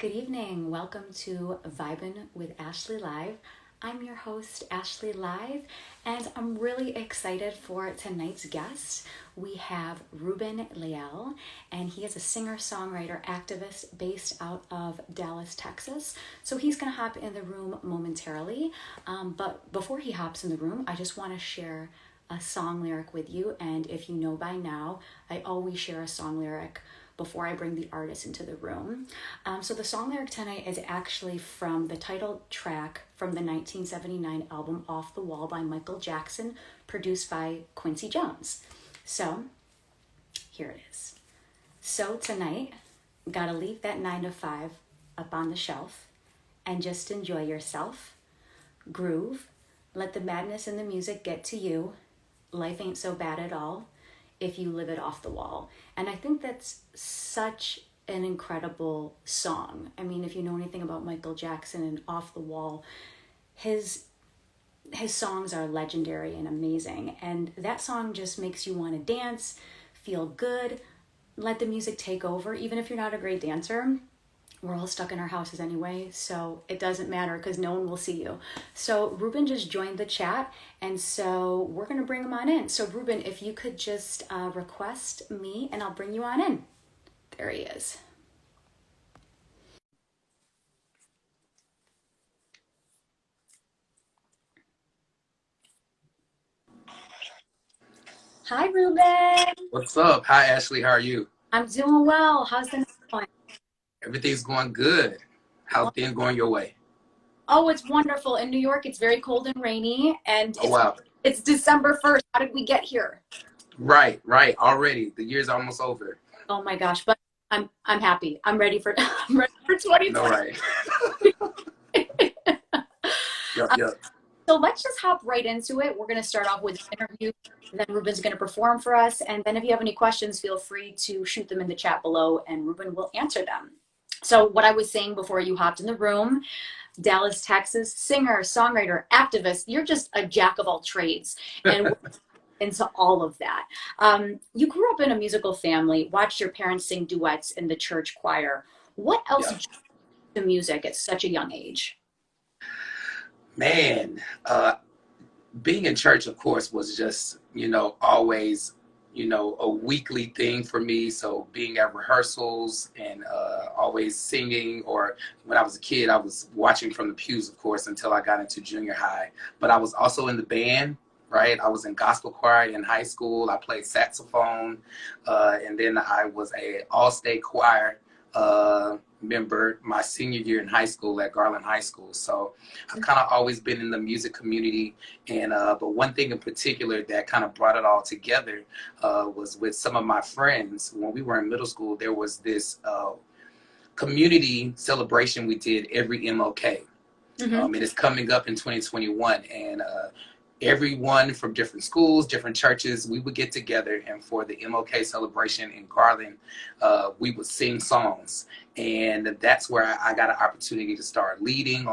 Good evening. Welcome to Vibin with Ashley Live. I'm your host, Ashley Live, and I'm really excited for tonight's guest. We have Reuben Lael, and he is a singer-songwriter activist based out of Dallas, Texas. So he's going to hop in the room momentarily. But before he hops in the room, I just want to share a song lyric with you. And if you know by now, I always share a song lyric before I bring the artist into the room. So the song lyric tonight is actually from the title track from the 1979 album Off the Wall by Michael Jackson, produced by Quincy Jones. So here it is. So tonight, gotta leave that 9 to 5 up on the shelf and just enjoy yourself. Groove, let the madness in the music get to you. Life ain't so bad at all if you live it off the wall. And I think that's such an incredible song. I mean, if you know anything about Michael Jackson and Off the Wall, his songs are legendary and amazing. And that song just makes you want to dance, feel good, let the music take over. Even if you're not a great dancer, we're all stuck in our houses anyway, so it doesn't matter because no one will see you. So Reuben just joined the chat, and so we're going to bring him on in. So Reuben, if you could just request me, and I'll bring you on in. There he is. Hi, Reuben. What's up? Hi, Ashley. How are you? I'm doing well. How's the night going? Everything's going good. How's things going your way? Oh, it's wonderful. In New York, it's very cold and rainy, and Oh, wow. it's December 1st. How did we get here? Right. Already. The year's almost over. Oh my gosh, but I'm happy. I'm ready for 2020. No, right. Yep, yep. So let's just hop right into it. We're going to start off with an interview, and then Reuben's going to perform for us. And then if you have any questions, feel free to shoot them in the chat below, and Reuben will answer them. So what I was saying before you hopped in the room, Dallas, Texas, singer, songwriter, activist, you're just a jack of all trades. And we're into all of that. You grew up in a musical family, watched your parents sing duets in the church choir. What else drew you to music at such a young age? Man, being in church, of course, was just, always, a weekly thing for me. So being at rehearsals and always singing, or when I was a kid, I was watching from the pews, of course, until I got into junior high. But I was also in the band, right? I was in gospel choir in high school. I played saxophone, and then I was a all-state choir member my senior year in high school at Garland High School. So I've kind of always been in the music community. And but one thing in particular that kind of brought it all together was with some of my friends. When we were in middle school, there was this community celebration we did every MLK. It is coming up in 2021. And everyone from different schools, different churches, we would get together, and for the MLK celebration in Garland, we would sing songs. And that's where I got an opportunity to start leading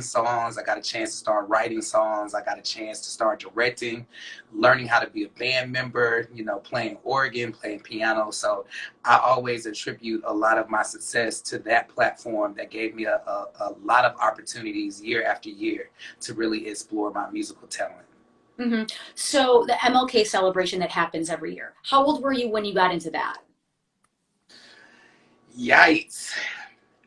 songs. I got a chance to start writing songs. I got a chance to start directing, learning how to be a band member, playing organ, playing piano. So I always attribute a lot of my success to that platform that gave me a lot of opportunities year after year to really explore my musical talent. Mm-hmm. So the MLK celebration that happens every year, how old were you when you got into that? Yikes.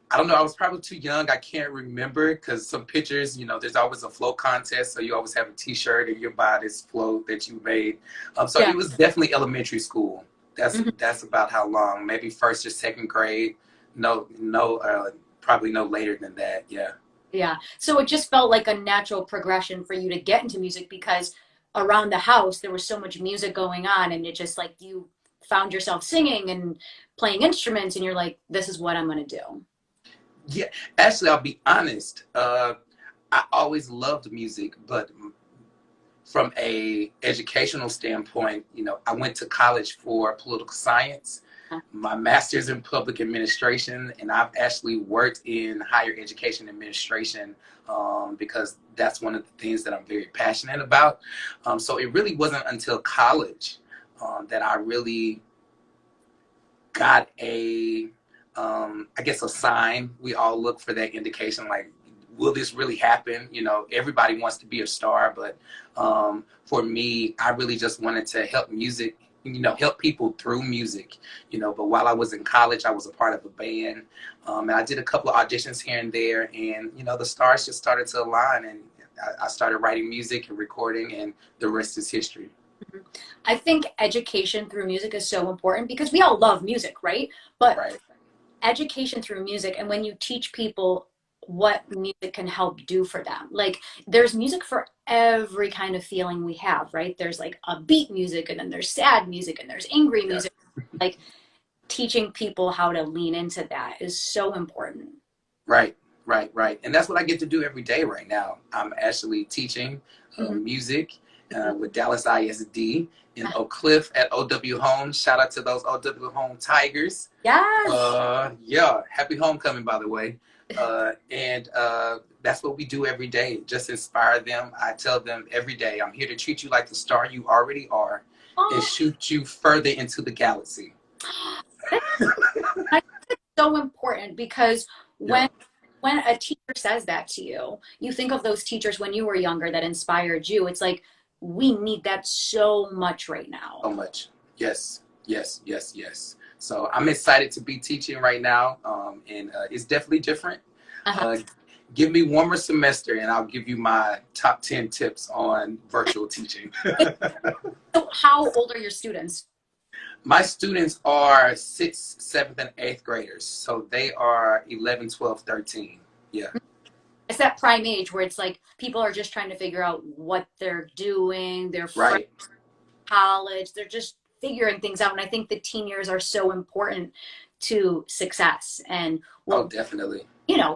I don't know. I was probably too young. I can't remember because some pictures, there's always a float contest. So you always have a T-shirt and you buy this float that you made. It was definitely elementary school. That's about how long. Maybe first or second grade. Probably no later than that. Yeah. Yeah. So it just felt like a natural progression for you to get into music because around the house there was so much music going on, and it just like you found yourself singing and playing instruments, and you're like, this is what I'm going to do. Yeah, actually, I'll be honest. I always loved music, but from a educational standpoint, I went to college for political science, my master's in public administration, and I've actually worked in higher education administration because that's one of the things that I'm very passionate about. So it really wasn't until college that I really got a I guess, a sign. We all look for that indication, like, will this really happen? You know, everybody wants to be a star, but for me, I really just wanted to help music, you know, help people through music, you know. But while I was in college, I was a part of a band, and I did a couple of auditions here and there, and, you know, the stars just started to align, and I started writing music and recording, and the rest is history. Mhm. I think education through music is so important because we all love music, right? But Right. education through music, and when you teach people what music can help do for them, like there's music for every kind of feeling we have, right? There's like upbeat music, and then there's sad music, and there's angry Yeah. music. Like teaching people how to lean into that is so important. Right, right. And that's what I get to do every day right now. I'm actually teaching Mhm. music with Dallas ISD in Oak Cliff at OW Home. Shout out to those OW Home Tigers. Yes. Yeah, happy homecoming, by the way. And that's what we do every day. Just inspire them. I tell them every day, I'm here to treat you like the star you already are and Oh, shoot you further into the galaxy. that's so important because Yeah, when a teacher says that to you, you think of those teachers when you were younger that inspired you. It's like we need that so much right now. so much. Yes, yes. So I'm excited to be teaching right now, and it's definitely different. Uh-huh. Uh, give me one more semester, and I'll give you my top 10 tips on virtual teaching. So how old are your students? My students are sixth, seventh, and eighth graders. So they are 11, 12, 13. Yeah, It's that prime age where it's like people are just trying to figure out what they're doing. They're fresh right. college. They're just figuring things out. And I think the teen years are so important to success and Oh, what, definitely.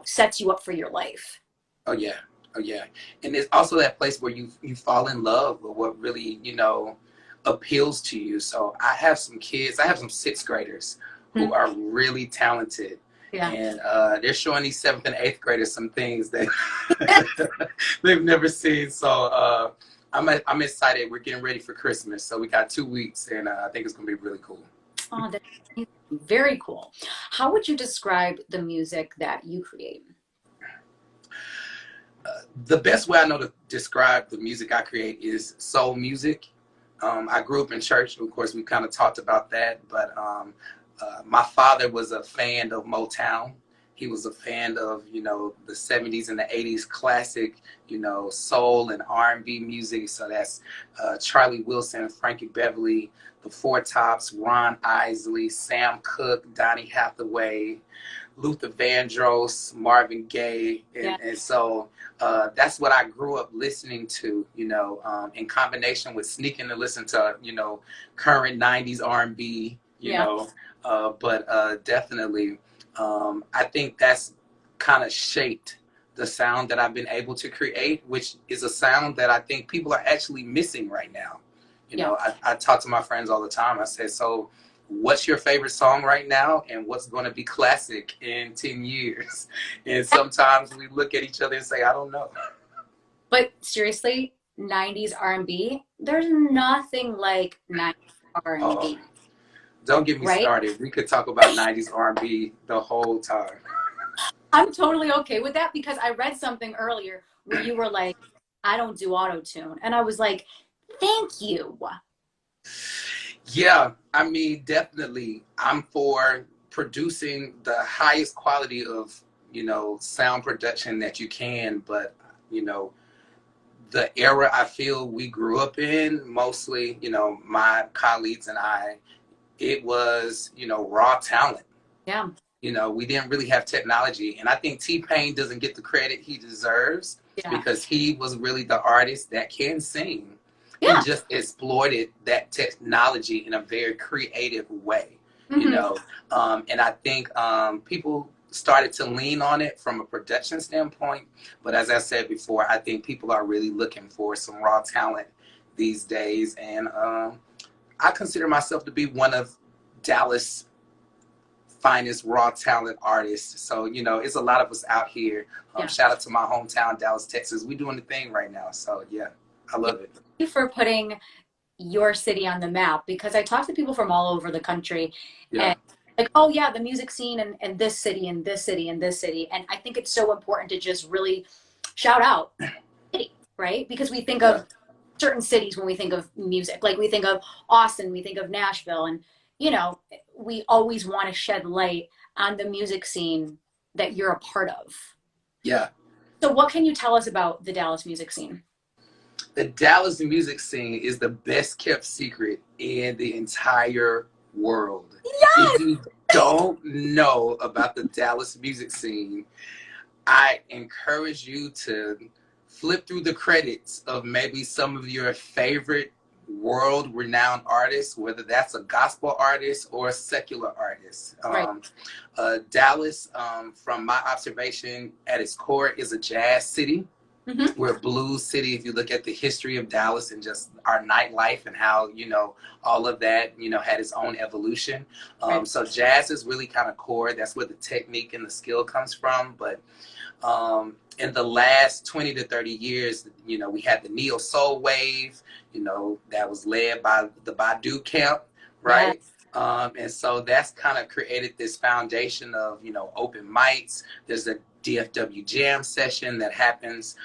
sets you up for your life. Oh, yeah. Oh, yeah. And it's also that place where you fall in love with what really, you know, appeals to you. So I have some kids, I have some sixth graders who Mhm. are really talented. Yeah. And they're showing these seventh and eighth graders some things that they've never seen. So I'm excited. We're getting ready for Christmas. So we got 2 weeks, and I think it's going to be really cool. Oh, that's very cool. How would you describe the music that you create? The best way I know to describe the music I create is soul music. I grew up in church. Of course, we kind of talked about that, but my father was a fan of Motown. He was a fan of, you know, the 70s and the 80s classic, you know, soul and R&B music. So that's Charlie Wilson, Frankie Beverly, the Four Tops, Ron Isley, Sam Cooke, Donny Hathaway, Luther Vandross, Marvin Gaye, Yeah. and so that's what I grew up listening to, you know, in combination with sneaking to listen to, you know, current 90s R&B, you Yeah. know, but definitely, I think that's kind of shaped the sound that I've been able to create, which is a sound that I think people are actually missing right now. You Yeah. know, I talk to my friends all the time. I say, so what's your favorite song right now and what's going to be classic in 10 years? And sometimes we look at each other and say, I don't know. But seriously, 90s R&B, there's nothing like 90s Oh, R&B, don't get me right? started. We could talk about 90s R&B the whole time. I'm totally okay with that because I read something earlier where you were like, I don't do auto tune. And I was like, thank you. Yeah, I mean, definitely. I'm for producing the highest quality of, you know, sound production that you can, but, you know, the era I feel we grew up in, mostly, you know, my colleagues and I, it was, you know, raw talent. Yeah. You know, we didn't really have technology. And I think T-Pain doesn't get the credit he deserves Yeah. because he was really the artist that can sing and Yeah. just exploited that technology in a very creative way, you Hmm. know. And I think people started to lean on it from a production standpoint. But as I said before, I think people are really looking for some raw talent these days. And I consider myself to be one of Dallas' finest raw talent artists. So, you know, it's a lot of us out here. Yeah. Shout out to my hometown, Dallas, Texas. We doing the thing right now. So, yeah, I Yeah. love it. Thank you for putting your city on the map because I talk to people from all over the country Yeah. like, oh yeah, the music scene in this city and this city and this city. And I think it's so important to just really shout out city, right? Because we think Yeah. of certain cities when we think of music. Like we think of Austin, we think of Nashville, and you know, we always want to shed light on the music scene that you're a part of. Yeah. So what can you tell us about the Dallas music scene? The Dallas music scene is the best kept secret in the entire world. If Yes. you don't know about the Dallas music scene, I encourage you to flip through the credits of maybe some of your favorite world renowned artists, whether that's a gospel artist or a secular artist. Right. Dallas, from my observation, at its core is a jazz city. Mm-hmm. We're a blues city. If you look at the history of Dallas and just our nightlife and how, all of that, had its own evolution. Right. So jazz is really kind of core. That's where the technique and the skill comes from. But in the last 20 to 30 years, we had the neo soul wave, that was led by the Badu camp, right? Yes. And so that's kind of created this foundation of, open mics. There's a DFW jam session that happens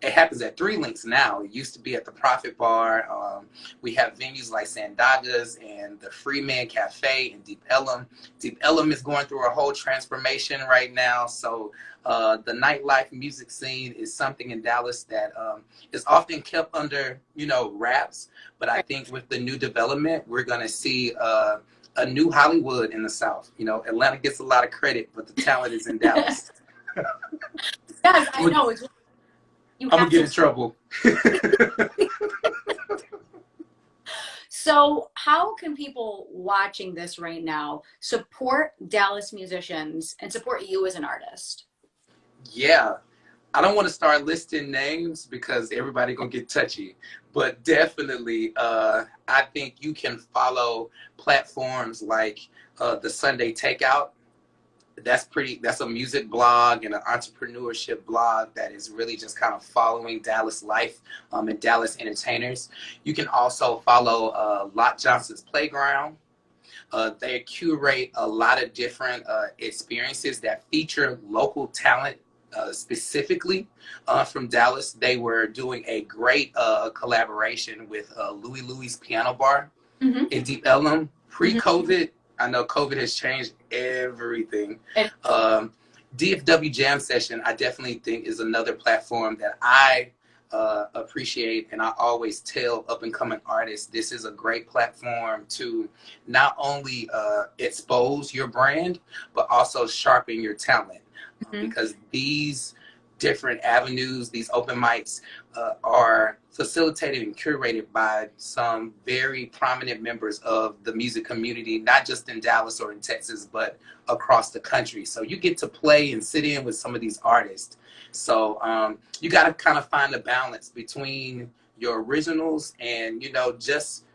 it happens at Three Links now. It used to be at the Prophet Bar. We have venues like Sandaga's and the Freeman Cafe in Deep Ellum. Deep Ellum is going through a whole transformation right now. So the nightlife music scene is something in Dallas that is often kept under, wraps. But I think with the new development, we're going to see a new Hollywood in the South. Atlanta gets a lot of credit, but the talent is in Dallas. Yes, I know. I'm going to get in trouble. So how can people watching this right now support Dallas musicians and support you as an artist? Yeah. I don't want to start listing names because everybody going to get touchy, but definitely I think you can follow platforms like the Sunday Takeout. That's a music blog and an entrepreneurship blog that is really just kind of following Dallas life and Dallas entertainers. You can also follow Lot Johnson's Playground. They curate a lot of different experiences that feature local talent specifically from Dallas. They were doing a great collaboration with Louie's Piano Bar in Deep Ellum pre-COVID. I know COVID has changed everything. DFW Jam Session, I definitely think is another platform that I appreciate, and I always tell up and coming artists, this is a great platform to not only expose your brand, but also sharpen your talent. Because these different avenues, these open mics are facilitated and curated by some very prominent members of the music community, not just in Dallas or in Texas, but across the country. So you get to play and sit in with some of these artists. So you got to kind of find a balance between your originals and, just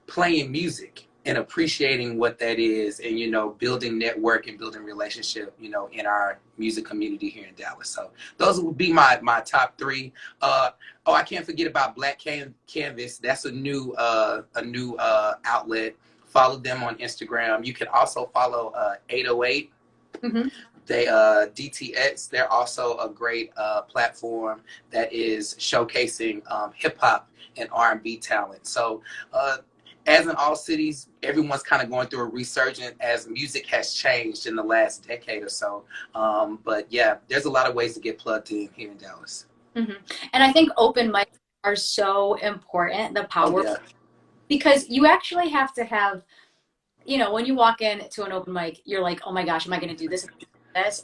playing music and appreciating what that is and, building network and building relationship, in our music community here in Dallas. So those would be my top three. I can't forget about Black Canvas. That's a new outlet. Follow them on Instagram. You can also follow 808. They DTX. They're also a great platform that is showcasing hip hop and R&B talent. So as in all cities, everyone's kind of going through a resurgence as music has changed in the last decade or so. But yeah, there's a lot of ways to get plugged in here in Dallas. And I think open mics are so important, the power, because you actually have to have, when you walk into an open mic, you're like, oh my gosh, am I going to do this?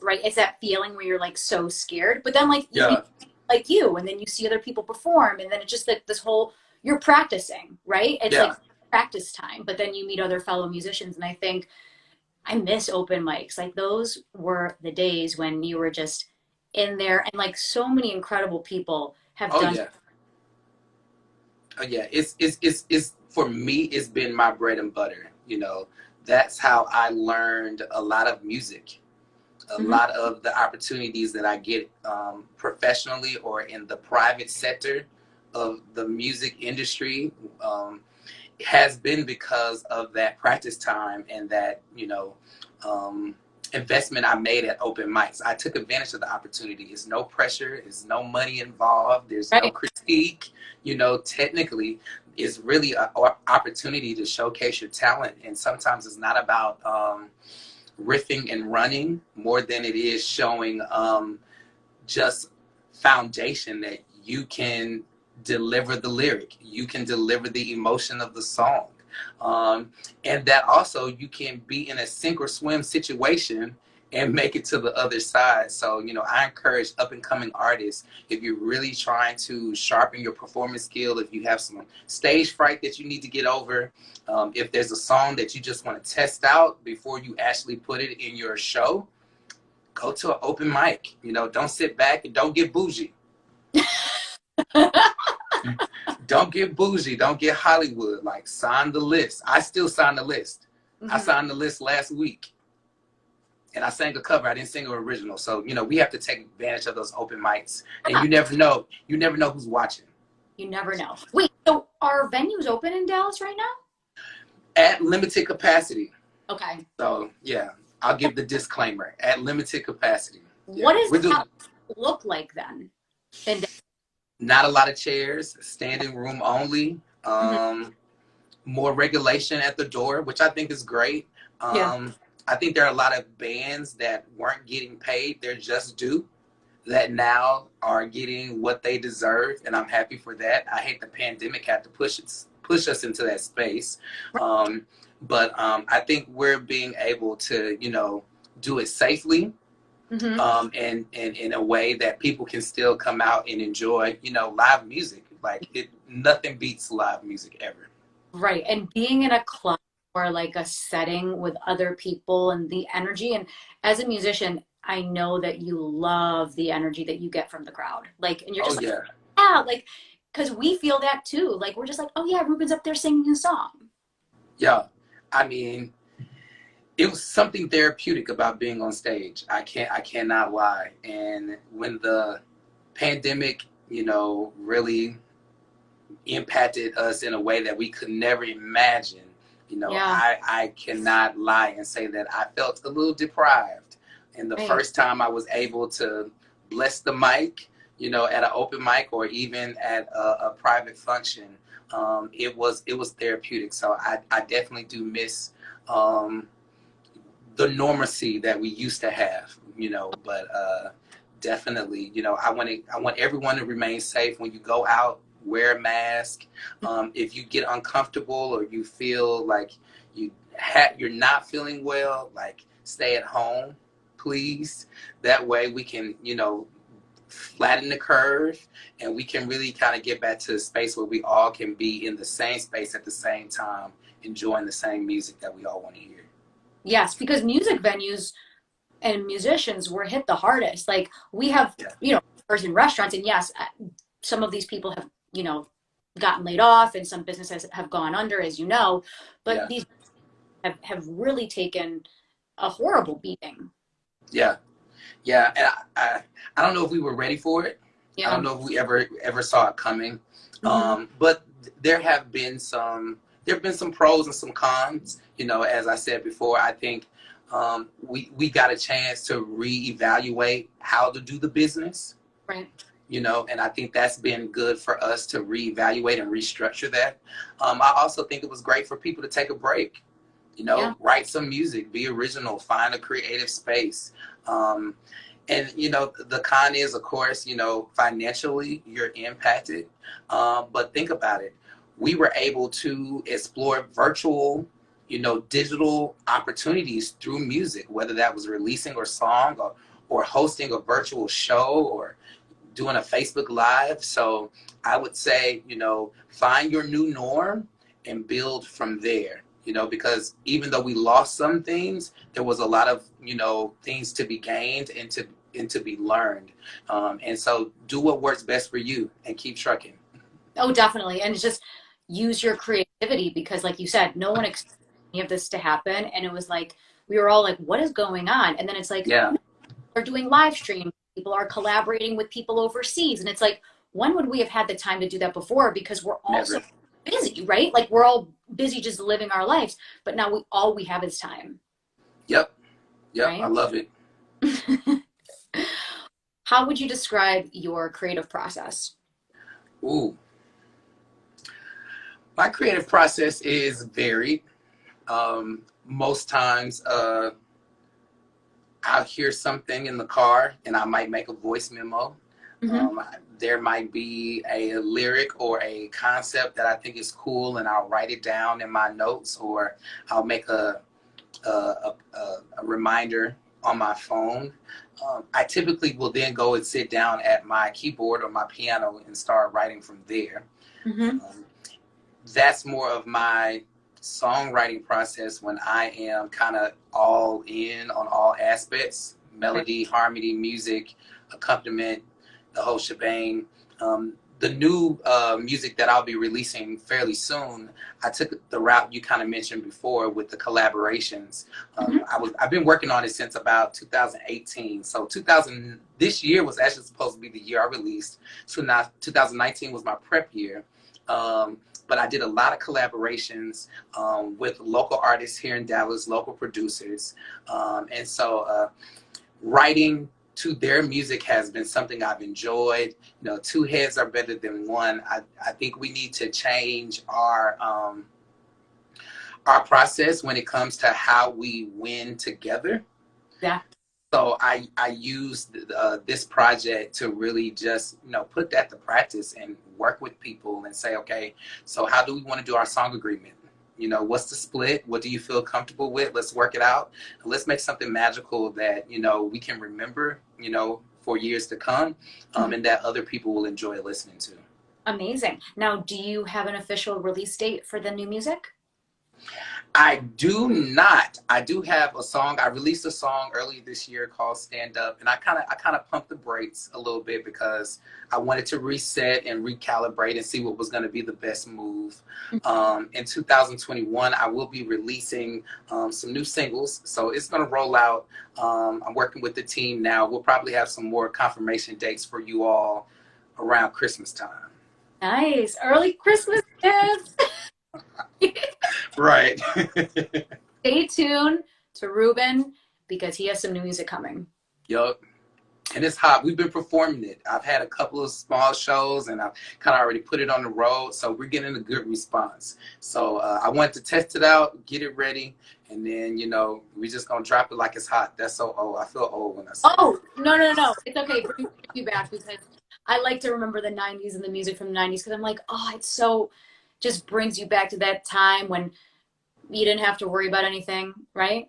Right? It's that feeling where you're like so scared, but then like you, and then you see other people perform, and then it's just like this whole, you're practicing, right? It's like practice time, but then you meet other fellow musicians, and I think I miss open mics. Like those were the days when you were just in there, and like so many incredible people have done. It's for me, it's been my bread and butter. That's how I learned a lot of music. A lot of the opportunities that I get professionally or in the private sector of the music industry has been because of that practice time and that, investment I made at open mics. I took advantage of the opportunity. There's no pressure, there's no money involved, there's no Right. critique. Technically, it's really an opportunity to showcase your talent. And sometimes it's not about riffing and running more than it is showing just foundation that you can deliver the lyric, you can deliver the emotion of the song, and that also you can be in a sink or swim situation and make it to the other side. So I encourage up and coming artists, if you're really trying to sharpen your performance skill, if you have some stage fright that you need to get over, if there's a song that you just want to test out before you actually put it in your show, go to an open mic. Don't sit back and don't get bougie. Don't get bougie. Don't get Hollywood. Like, sign the list. I still sign the list. I signed the list last week. And I sang a cover. I didn't sing an original. So, we have to take advantage of those open mics. And you never know. You never know who's watching. You never know. Wait, so are venues open in Dallas right now? At limited capacity. Okay. So, yeah. I'll give the disclaimer. At limited capacity. Yeah. What does that look like then? Not a lot of chairs, standing room only, more regulation at the door, which I think is great. I think there are a lot of bands that weren't getting paid their just due that now are getting what they deserve, and I'm happy for that. I hate the pandemic had to push us into that space. But I think we're being able to, do it safely. And in a way that people can still come out and enjoy, live music. Like, nothing beats live music ever. Right. And being in a club or like a setting with other people and the energy. And as a musician, I know that you love the energy that you get from the crowd. Like, and you're just like, because we feel that too. Like, we're just like, oh yeah, Reuben's up there singing a song. Yeah. I mean, it was something therapeutic about being on stage. I cannot lie. And when the pandemic, really impacted us in a way that we could never imagine, I cannot lie and say that I felt a little deprived. And the first time I was able to bless the mic, at an open mic or even at a private function, it was therapeutic. So I definitely do miss the normalcy that we used to have, but definitely, I want everyone to remain safe. When you go out, wear a mask. If you get uncomfortable or you feel like you're not feeling well, like, stay at home, please. That way we can, flatten the curve, and we can really kind of get back to a space where we all can be in the same space at the same time, enjoying the same music that we all want to hear. Yes, because music venues and musicians were hit the hardest. Like, we have, bars and restaurants, and yes, some of these people have, gotten laid off, and some businesses have gone under, as you know, but these have really taken a horrible beating. Yeah. And I don't know if we were ready for it. I don't know if we ever saw it coming. But there have been some pros and some cons. As I said before, I think we got a chance to reevaluate how to do the business. Right. And I think that's been good for us to reevaluate and restructure that. I also think it was great for people to take a break, write some music, be original, find a creative space. And, the con is, of course, financially you're impacted. But think about it. We were able to explore virtual, digital opportunities through music, whether that was releasing a song or hosting a virtual show or doing a Facebook Live. So I would say, find your new norm and build from there, because even though we lost some things, there was a lot of, things to be gained and to be learned. And so do what works best for you and keep trucking. Oh, definitely. And just use your creativity, because like you said, no one expected any of this to happen. And it was like, we were all like, what is going on? And then it's like, they're doing live streams. People are collaborating with people overseas. And it's like, when would we have had the time to do that before? Because we're all so busy, right? Like we're all busy just living our lives, but now all we have is time, Yep. Yep. I right? love it. How would you describe your creative process? Ooh, my creative process is varied. Most times, I'll hear something in the car and I might make a voice memo. Mm-hmm. There might be a lyric or a concept that I think is cool and I'll write it down in my notes, or I'll make a reminder on my phone. I typically will then go and sit down at my keyboard or my piano and start writing from there. Mm-hmm. That's more of my songwriting process when I am kind of all in on all aspects: Right. melody, harmony, music, accompaniment, the whole shebang. The new music that I'll be releasing fairly soon, I took the route you kind of mentioned before with the collaborations. I've been working on it since about 2018. So this year was actually supposed to be the year I released. So now 2019 was my prep year. But I did a lot of collaborations with local artists here in Dallas, local producers. And so writing to their music has been something I've enjoyed. You know, two heads are better than one. I think we need to change our process when it comes to how we win together. Yeah. So I used this project to really just, you know, put that to practice and work with people and say, okay, so how do we want to do our song agreement? You know, what's the split? What do you feel comfortable with? Let's work it out. Let's make something magical that, you know, we can remember, you know, for years to come, and that other people will enjoy listening to. Amazing. Now, do you have an official release date for the new music? I do not. I do have a song. I released a song earlier this year called Stand Up, and I kind of pumped the brakes a little bit because I wanted to reset and recalibrate and see what was going to be the best move. In 2021, I will be releasing some new singles, so it's going to roll out. I'm working with the team now. We'll probably have some more confirmation dates for you all around Christmas time. Nice. Early Christmas gifts. Right. Stay tuned to Reuben because he has some new music coming. Yup. And it's hot. We've been performing it. I've had a couple of small shows and I've kind of already put it on the road. So we're getting a good response. So I wanted to test it out, get it ready. And then, you know, we're just going to drop it like it's hot. That's so old. I feel old when I say No. It's okay. Bring me back because I like to remember the 90s and the music from the 90s because I'm like, oh, it's so just brings you back to that time when you didn't have to worry about anything, right?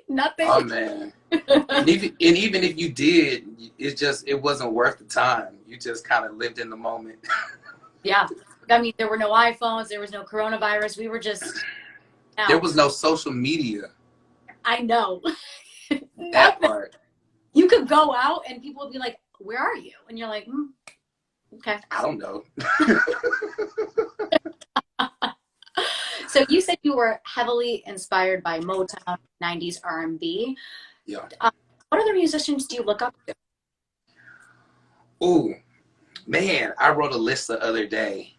Nothing. Oh, man. and even if you did, it wasn't worth the time. You just kind of lived in the moment. Yeah. I mean, there were no iPhones. There was no coronavirus. We were just out. There was no social media. I know. That part. You could go out and people would be like, where are you? And you're like, okay. I don't know. So you said you were heavily inspired by Motown, 90s R&B. Yeah. What other musicians do you look up to? Oh, man, I wrote a list the other day.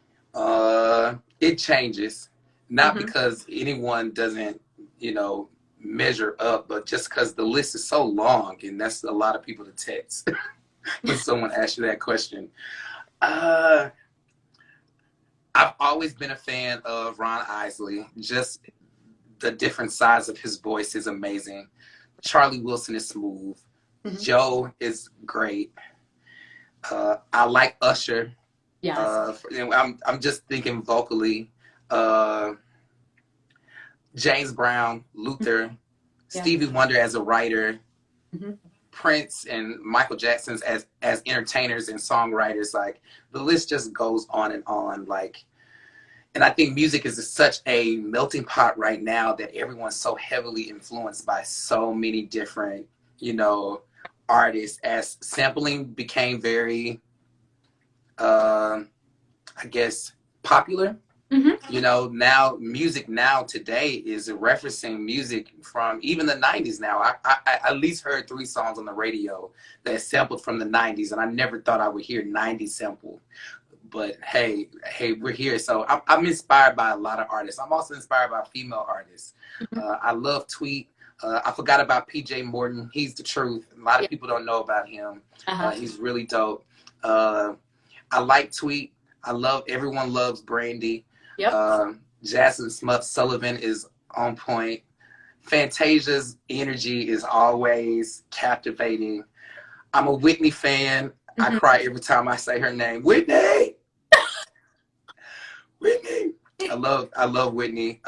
It changes, not because anyone doesn't, you know, measure up, but just because the list is so long, and that's a lot of people to text when someone asks you that question. I've always been a fan of Ron Isley. Just the different sides of his voice is amazing. Charlie Wilson is smooth. Joe is great. I like Usher. Yes. I'm just thinking vocally. James Brown, Luther, Stevie Wonder as a writer, Prince and Michael Jackson's as entertainers and songwriters. Like the list just goes on and on. Like, and I think music is such a melting pot right now that everyone's so heavily influenced by so many different, you know, artists as sampling became very, I guess, popular. You know, now music now today is referencing music from even the 90s now. I at least heard 3 songs on the radio that sampled from the 90s, and I never thought I would hear 90s sample. But hey, we're here. So I'm inspired by a lot of artists. I'm also inspired by female artists. I love Tweet. I forgot about PJ Morton. He's the truth. A lot of people don't know about him. He's really dope. I like Tweet. I love Everyone Loves Brandy. Jasmine Smuff Sullivan is on point. Fantasia's energy is always captivating. I'm a Whitney fan. I cry every time I say her name. Whitney! Whitney! I love Whitney.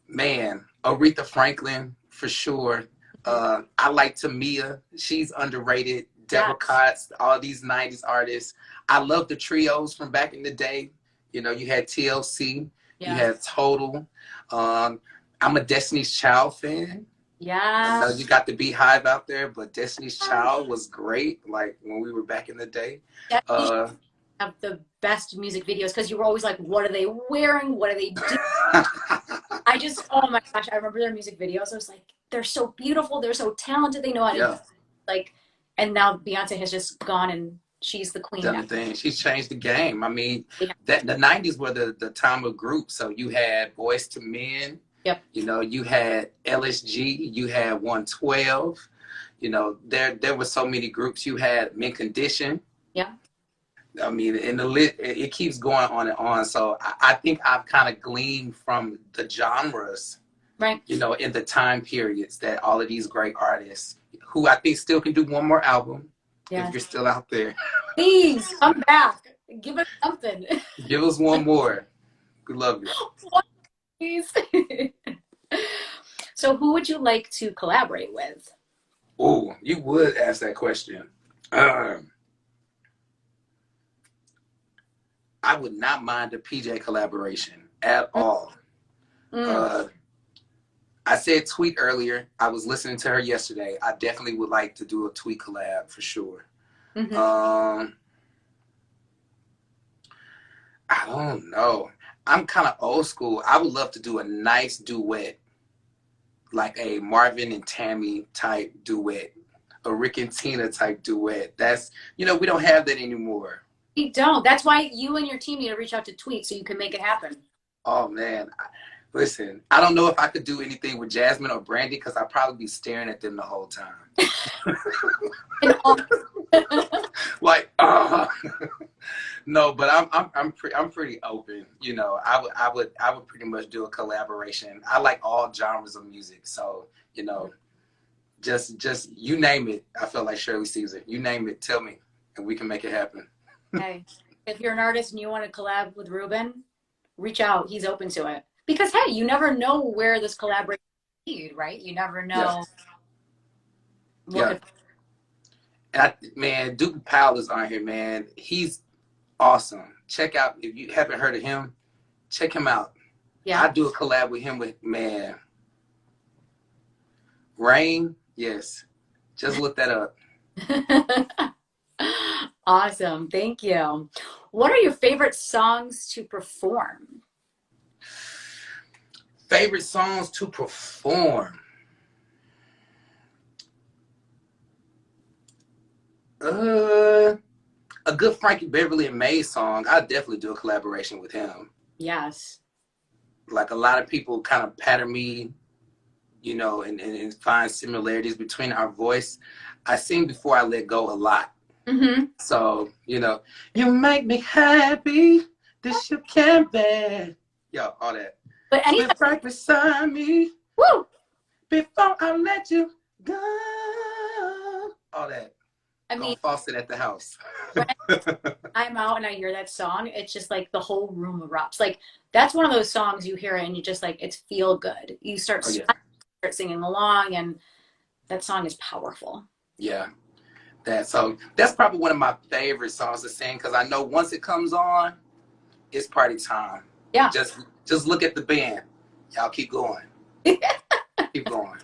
Man, Aretha Franklin, for sure. I like Tamia. She's underrated. Deborah Cox, all these 90s artists. I love the trios from back in the day. You know, you had TLC. You had Total. I'm a Destiny's Child fan. I know you got the Beehive out there, but Destiny's Child was great, like when we were back in the day. Have the best music videos because you were always like, what are they wearing? What are they doing? Oh my gosh, I remember their music videos. I was like, they're so beautiful. They're so talented. They know how to like, and now Beyonce has just gone and she's the queen. Done the thing. She's changed the game. I mean, that the 90s were the time of groups. So you had Boyz II Men. You know, you had LSG. You had 112. You know, there were so many groups. You had Mint Condition. I mean, in the it keeps going on and on. So I think I've kind of gleaned from the genres, you know, in the time periods that all of these great artists, who I think still can do one more album, if you're still out there. Please come back. Give us something. Give us one more. We love you. Please. So who would you like to collaborate with? Oh, you would ask that question. I would not mind a PJ collaboration at all. I said Tweet earlier. I was listening to her yesterday. I definitely would like to do a Tweet collab for sure. I don't know. I'm kind of old school. I would love to do a nice duet, like a Marvin and Tammy type duet, a Rick and Tina type duet. That's, you know, we don't have that anymore. We don't. That's why you and your team need to reach out to Tweet so you can make it happen. Oh, man. Listen, I don't know if I could do anything with Jasmine or Brandy because I'd probably be staring at them the whole time. Like, no, but I'm pretty open. You know, I would pretty much do a collaboration. I like all genres of music, so you know, just you name it. I feel like Shirley Caesar. You name it, tell me, and we can make it happen. Hey, if you're an artist and you want to collab with Reuben, reach out. He's open to it. Because, hey, you never know where this collaboration will lead, right? You never know. Man, Duke Powell is on here, man. He's awesome. Check out, if you haven't heard of him, check him out. I do a collab with him man. Rain, yes. Just look that up. Awesome. Thank you. What are your favorite songs to perform? Favorite songs to perform? A good Frankie Beverly and Maze song. I'd definitely do a collaboration with him. Yes. Like a lot of people kind of pattern me, you know, and find similarities between our voice. I sing Before I Let Go a lot. So, you know, you make me happy, this you can't bear. Yo, all that. But anything right beside me. Woo! Before I let you go. All that. I mean, Faucet at the house. When I'm out and I hear that song, it's just like the whole room erupts. Like that's one of those songs you hear and you just like, it's feel good. You start singing along, and that song is powerful. Yeah. So that's probably one of my favorite songs to sing because I know once it comes on, it's party time. Yeah. Just look at the band. Y'all keep going. Keep going.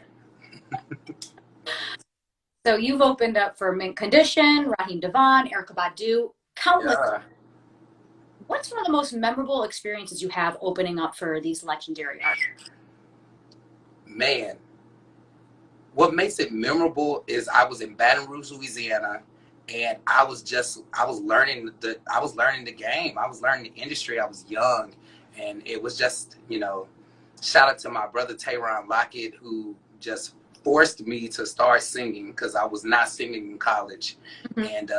So you've opened up for Mint Condition, Raheem DeVaughn, Erykah Badu, countless. What's one of the most memorable experiences you have opening up for these legendary artists? Man, what makes it memorable is I was in Baton Rouge, Louisiana, and I was learning the game. I was learning the industry. I was young, and it was just, shout out to my brother Tayron Lockett, who just forced me to start singing because I was not singing in college. And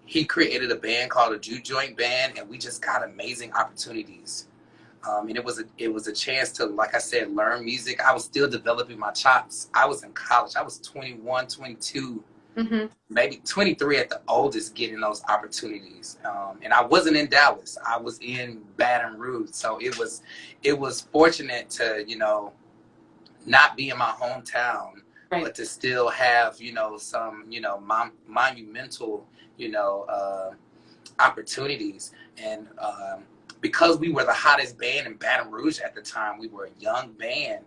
he created a band called a Juke Joint Band, and we just got amazing opportunities. And it was a chance to, like I said, learn music. I was still developing my chops. I was in college. I was 21, 22, maybe 23 at the oldest, getting those opportunities. And I wasn't in Dallas. I was in Baton Rouge. So it was fortunate to, not be in my hometown, right, but to still have, some, monumental, opportunities. And because we were the hottest band in Baton Rouge at the time, we were a young band.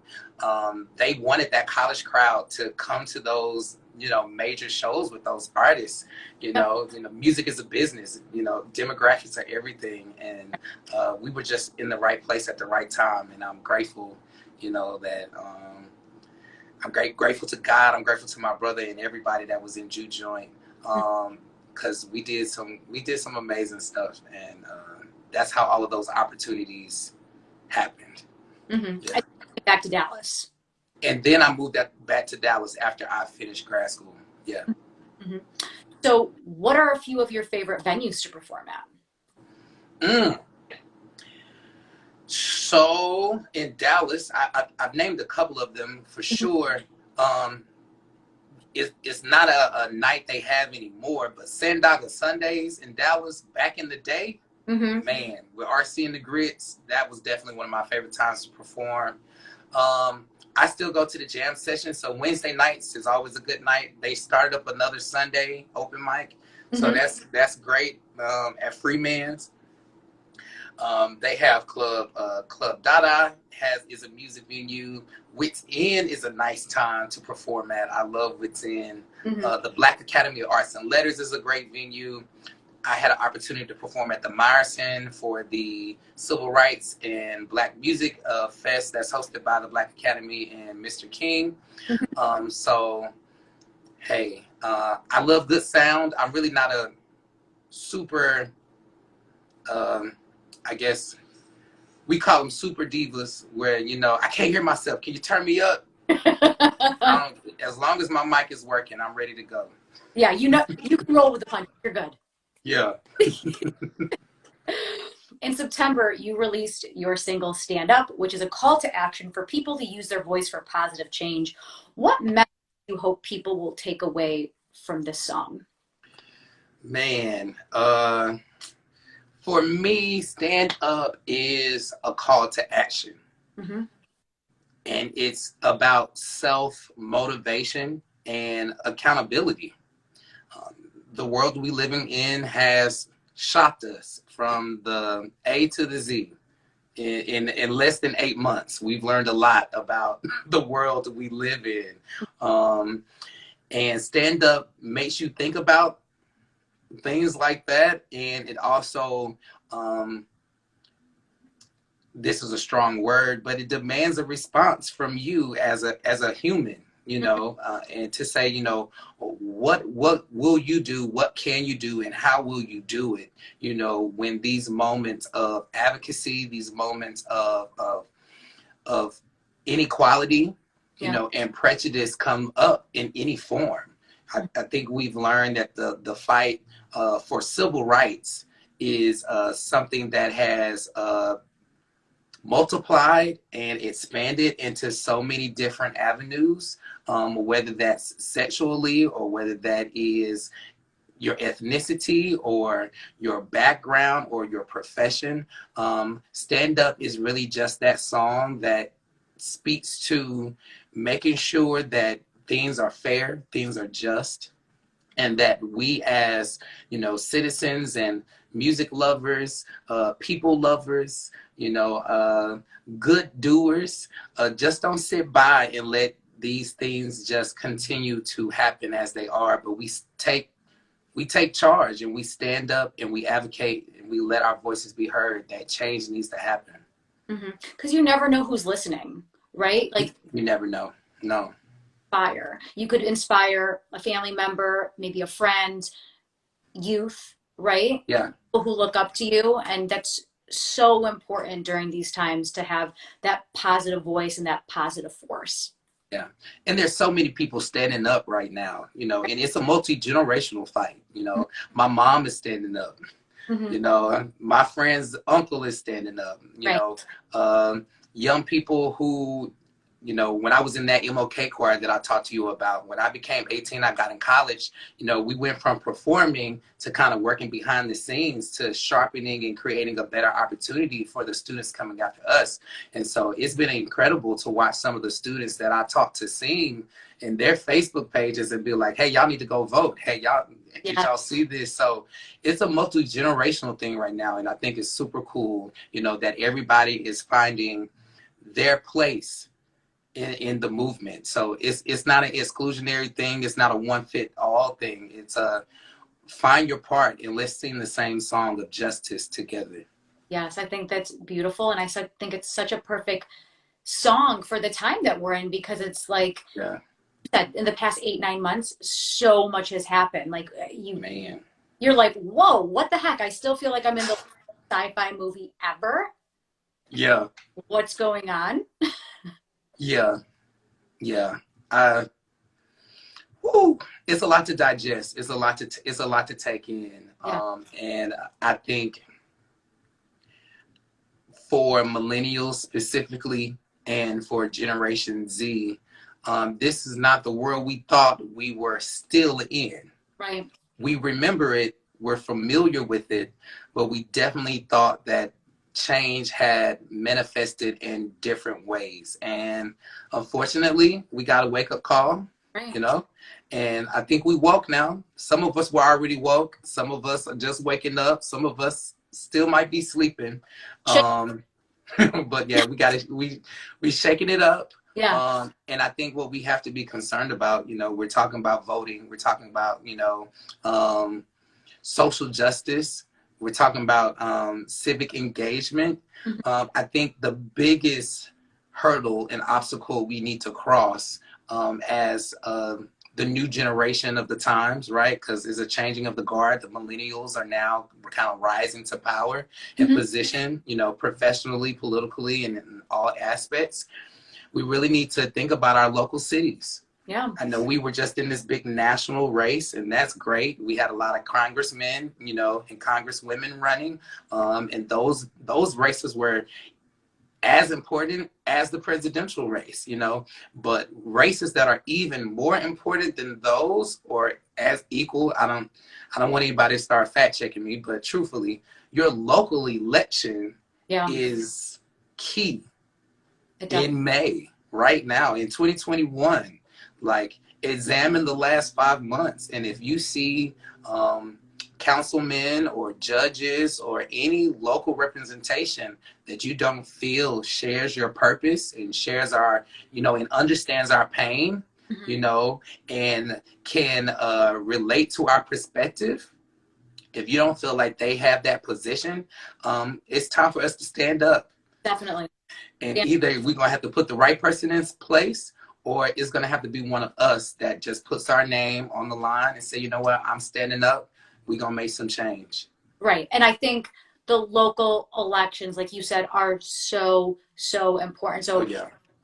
They wanted that college crowd to come to those, major shows with those artists. Music is a business. Demographics are everything, and we were just in the right place at the right time. And I'm grateful, that I'm grateful to God. I'm grateful to my brother and everybody that was in Juke Joint, because we did some amazing stuff, and that's how all of those opportunities happened. Yeah. Back to Dallas. And then I moved back to Dallas after I finished grad school. Yeah. So what are a few of your favorite venues to perform at? So in Dallas, I've named a couple of them for sure. It's not a night they have anymore, but Sandaga Sundays in Dallas back in the day, man, with RC and the Grits, that was definitely one of my favorite times to perform. I still go to the jam session, so Wednesday nights is always a good night. They started up another Sunday open mic, so that's great at Freeman's. They have Club Dada is a music venue. Wits End is a nice time to perform at. I love Wits End. The Black Academy of Arts and Letters is a great venue. I had an opportunity to perform at the Meyerson for the Civil Rights and Black Music Fest that's hosted by the Black Academy and Mr. King. So, hey, I love good sound. I'm really not a super, I guess we call them super divas, where, I can't hear myself. Can you turn me up? As long as my mic is working, I'm ready to go. Yeah, you can roll with the punch. You're good. Yeah. In September, you released your single Stand Up, which is a call to action for people to use their voice for positive change. What message do you hope people will take away from this song? Man, for me, Stand Up is a call to action. And it's about self-motivation and accountability. The world we living in has shocked us from the A to the Z. In less than 8 months, we've learned a lot about the world we live in. And Stand Up makes you think about things like that. And it also, this is a strong word, but it demands a response from you as a human. And to say, what will you do? What can you do? And how will you do it? When these moments of advocacy, these moments of inequality, and prejudice come up in any form. I think we've learned that the fight for civil rights is something that has multiplied and expanded into so many different avenues, whether that's sexually or whether that is your ethnicity or your background or your profession. Stand Up is really just that song that speaks to making sure that things are fair, things are just, and that we as, citizens and music lovers, people lovers, good doers, just don't sit by and let these things just continue to happen as they are, but we take charge and we stand up and we advocate and we let our voices be heard. That change needs to happen. Because you never know who's listening, right? Like, you never know. No. inspire. You could inspire a family member, maybe a friend, youth, right? Yeah. People who look up to you. And that's so important during these times to have that positive voice and that positive force. Yeah. And there's so many people standing up right now, you know, and it's a multi-generational fight. You know, my mom is standing up, Mm-hmm. you know, my friend's uncle is standing up, you Right. know, young people who, you know, when I was in that MOK choir that I talked to you about, when I became 18, I got in college, you know, we went from performing to kind of working behind the scenes to sharpening and creating a better opportunity for the students coming after us. And so it's been incredible to watch some of the students that I taught to sing in their Facebook pages and be like, hey, y'all need to go vote. Hey, y'all, did y'all see this? So it's a multi-generational thing right now. And I think it's super cool, you know, that everybody is finding their place in the movement. So it's not an exclusionary thing. It's not a one fit all thing. It's a find your part and let's sing the same song of justice together. Yes, I think that's beautiful. And think it's such a perfect song for the time that we're in, because it's like Yeah, that in the past 8, 9 months, so much has happened. Like man. you're like, whoa, what the heck? I still feel like I'm in the sci-fi movie ever. Yeah, What's going on? yeah, yeah. Woo, it's a lot to digest. It's a lot to take in. Yeah. And I think for millennials specifically and for Generation Z, this is not the world we thought we were still in. Right. We remember it, we're familiar with it, but we definitely thought that change had manifested in different ways. And unfortunately, we got a wake-up call, Right. you know, and I think we woke now. Some of us were already woke. Some of us are just waking up. Some of us still might be sleeping. But yeah, we shaking it up. Yeah. And I think what we have to be concerned about, you know, we're talking about voting, we're talking about, you know, social justice, we're talking about civic engagement. Mm-hmm. I think the biggest hurdle and obstacle we need to cross as the new generation of the times, right? Because there's a changing of the guard. The millennials are now kind of rising to power and Mm-hmm. position, you know, professionally, politically, and in all aspects. We really need to think about our local cities. Yeah. I know we were just in this big national race, and that's great. We had a lot of congressmen, you know, and congresswomen running, and those races were as important as the presidential race, you know, but races that are even more important than those or as equal, I don't want anybody to start fact checking me, but truthfully, your local election is key in May, right now in 2021. Like, examine the last 5 months, and if you see councilmen or judges or any local representation that you don't feel shares your purpose and shares our, you know, and understands our pain, Mm-hmm. you know, and can relate to our perspective, if you don't feel like they have that position, it's time for us to stand up. Definitely. And either we're going to have to put the right person in place, or it's going to have to be one of us that just puts our name on the line and say, you know what, I'm standing up. We're going to make some change. Right. And I think the local elections, like you said, are so, so important. So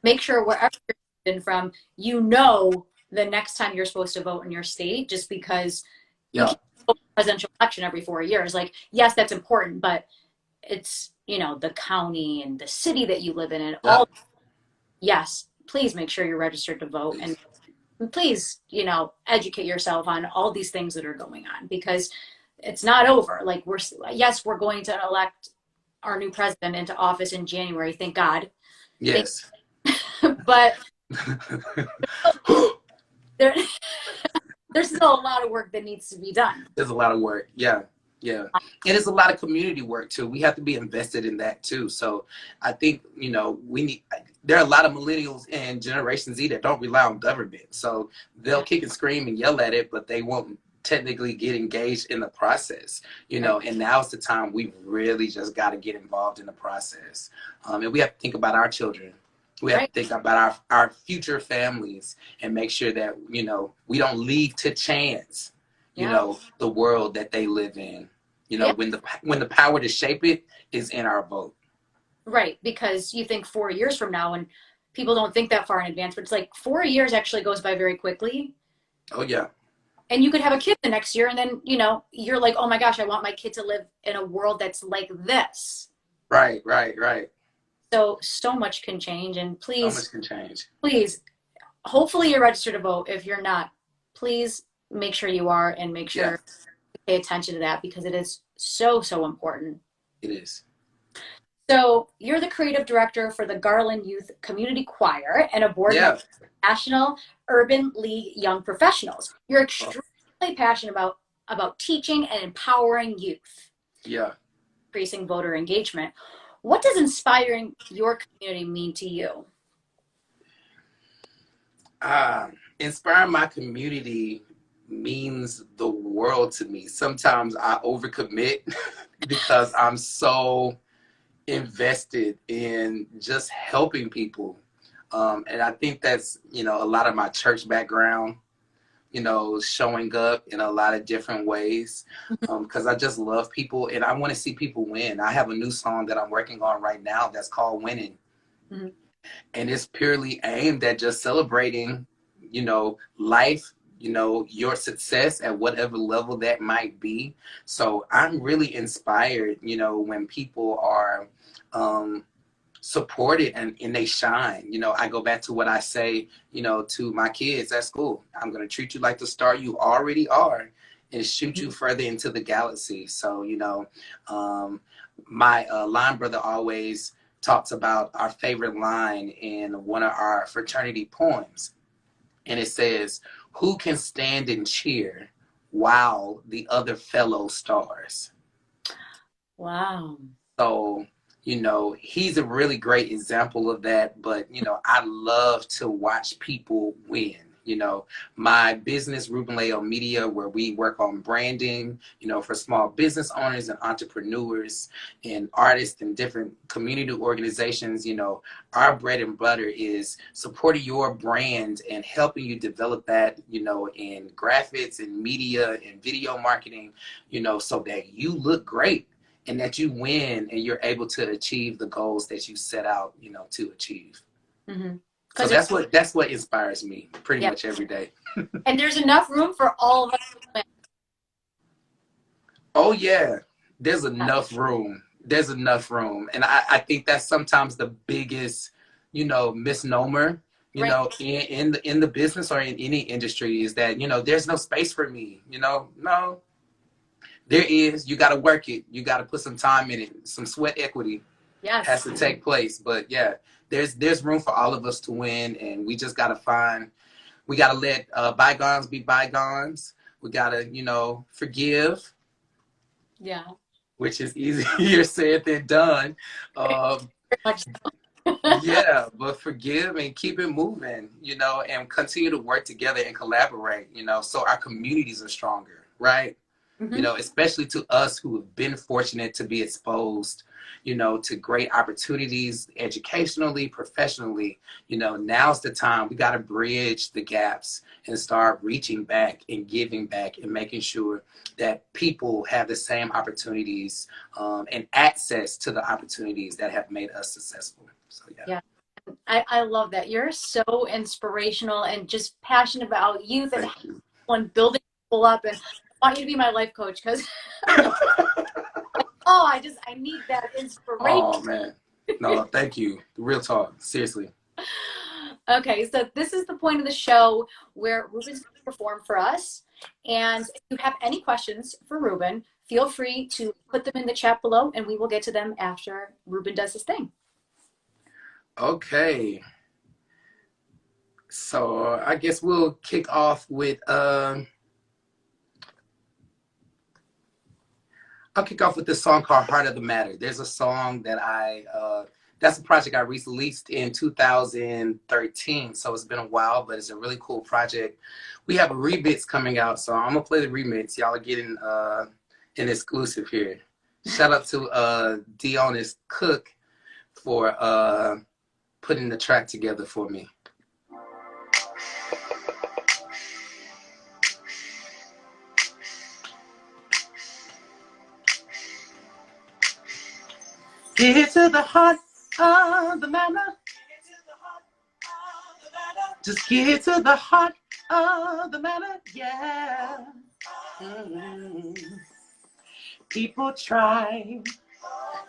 make sure wherever you're in from, you know, the next time you're supposed to vote in your state, just because you can't vote in a presidential election every 4 years. Like, yes, that's important, but it's, you know, the county and the city that you live in and all. Yes, please make sure you're registered to vote. And please, you know, educate yourself on all these things that are going on, because it's not over. Like, we're going to elect our new president into office in January. Thank God. Yes. But there's still a lot of work that needs to be done. There's a lot of work. Yeah. Yeah. And it's a lot of community work too. We have to be invested in that too. So I think, you know, there are a lot of millennials and Generation Z that don't rely on government. So they'll kick and scream and yell at it, but they won't technically get engaged in the process, you know, and now's the time we really just got to get involved in the process. And we have to think about our children. We have to think about our future families and make sure that, you know, we don't leave to chance, you know, the world that they live in. You know, when the power to shape it is in our vote. Right, because you think 4 years from now, and people don't think that far in advance, but it's like 4 years actually goes by very quickly. Oh, yeah. And you could have a kid the next year, and then, you know, you're like, oh my gosh, I want my kid to live in a world that's like this. Right, right, right. So much can change, and So please, much can change. please, hopefully you're registered to vote. If you're not, please make sure you are, and make sure you pay attention to that, because it is so important. It is. So you're the creative director for the Garland Youth Community Choir and a board member of the National Urban League Young Professionals. You're extremely passionate about teaching and empowering youth. Yeah. Increasing voter engagement. What does inspiring your community mean to you? Inspiring my community means the world to me. Sometimes I overcommit because I'm so invested in just helping people. And I think that's, you know, a lot of my church background, you know, showing up in a lot of different ways, because I just love people and I want to see people win. I have a new song that I'm working on right now that's called Winning. Mm-hmm. And it's purely aimed at just celebrating, you know, life, you know, your success at whatever level that might be. So I'm really inspired, you know, when people are supported and they shine. You know, I go back to what I say, you know, to my kids at school. I'm going to treat you like the star you already are and shoot you further into the galaxy. So, you know, my line brother always talks about our favorite line in one of our fraternity poems. And it says, "Who can stand and cheer while the other fellow stars?" Wow. So, you know, he's a really great example of that. But, you know, I love to watch people win. You know, my business, Reuben Lael Media, where we work on branding, you know, for small business owners and entrepreneurs and artists and different community organizations, you know, our bread and butter is supporting your brand and helping you develop that, you know, in graphics and media and video marketing, you know, so that you look great and that you win and you're able to achieve the goals that you set out, you know, to achieve. Mm-hmm. So that's what inspires me pretty much every day. And there's enough room for all of us. Oh yeah, there's enough room. There's enough room. And I think that's sometimes the biggest, you know, misnomer, you know, in the business or in any industry is that, you know, there's no space for me, you know. No, there is. You got to work it. You got to put some time in it. Some sweat equity has to take place. But yeah, there's room for all of us to win, and we just got to let bygones be bygones. We got to, you know, forgive. Yeah. Which is easier said than done. Yeah, but forgive and keep it moving, you know, and continue to work together and collaborate, you know, so our communities are stronger, right? Mm-hmm. You know, especially to us who have been fortunate to be exposed, you know, to great opportunities educationally, professionally. You know, now's the time. We got to bridge the gaps and start reaching back and giving back and making sure that people have the same opportunities and access to the opportunities that have made us successful. So, yeah. I love that. You're so inspirational and just passionate about youth and building people up. And I want you to be my life coach because I need that inspiration. Oh man. No, thank you. Real talk. Seriously. Okay, so this is the point of the show where Reuben's going to perform for us. And if you have any questions for Reuben, feel free to put them in the chat below and we will get to them after Reuben does his thing. Okay. So I guess we'll kick off with I'll kick off with this song called Heart of the Matter. There's a song that that's a project I released in 2013. So it's been a while, but it's a really cool project. We have a remix coming out, so I'm gonna play the remix. Y'all are getting an exclusive here. Shout out to Dion's Cook for putting the track together for me. Get to the heart of the matter. Just get to the heart of the matter, yeah. People try,